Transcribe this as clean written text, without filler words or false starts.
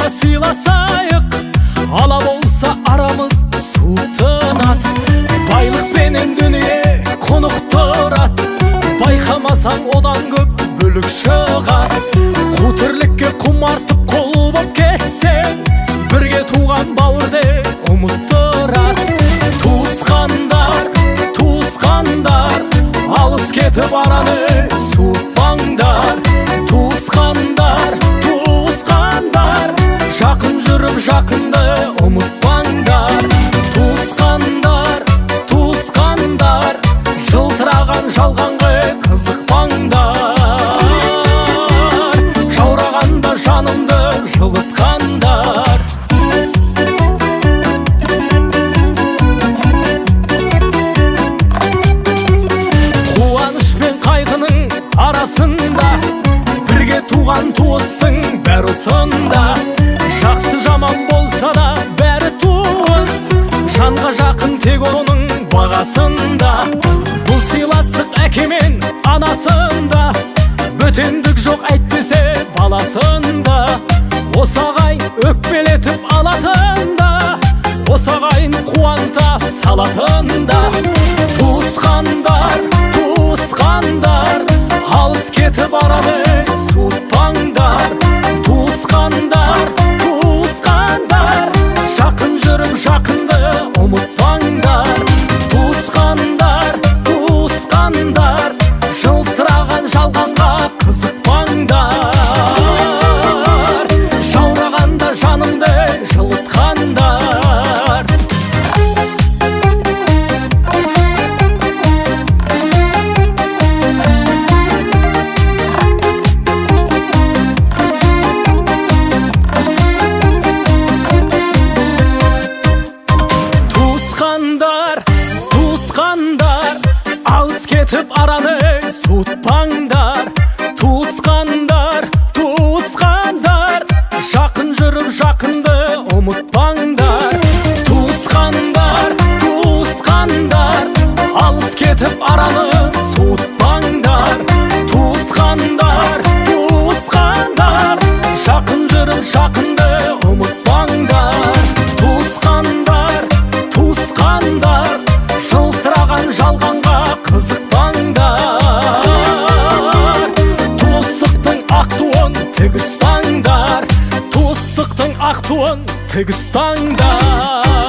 болса сыйласайық, ала болса арамыз суытынат. Байлықпенен дүние қонықтырат, байқамасаң одан көп бөлік шығар. Қу тірлікке құмартып қол боп кетсең, бірге туған бауырды ұмыттырат. Туысқандар, туысқандар, алыс кетіп араны суытпаңдар. Туысқандар, туысқандар, жақын жүріп жақынды ұмытпаңдар. Туысқандар, туысқандар, жылтыраған жалғанға қызықпаңдар. Жаурағанда жанымды жылытқандар. Қуаныш пен қайғының арасында, бірге туған туыстың бәрі осында. Жақсы жаман болса да бәрі туыс, жанға жақын тек оның бағасында. Бұл сыйластық әке мен анасында, бөтендік жоқ әйтпесе баласында. Осы ағайын өкпелетіп алатында, осы ағайын қуанта салатында. Туысқандар, туысқандар, алыс кетіп араны суытпаңдар. Туысқандар, туысқандар, жақын жүріп жақынды ұмытпаңдар. Туысқандар, туысқандар, жылтыраған жалғанға қызықпаңдар. Жаурағанда жанымды жылытқандар. Туысқандар, туысқандар, алыс кетіп араны суытпаңдар. Туысқандар, туысқандар, жақын жүріп жақынды ұмытпаңдар. Туысқандар, туысқандар, алыс кетіп араны суытпаңдар. Туысқандар, туысқандар, жақын жүріп жақынды ұмытпаңдар. Туысқандар, туысқандар, жылтыраған жалғанға қызықпаңдар. Туыстықтың ақ туын тік ұстаңдар. Туыстықтың ақ туын тік ұстаңдар.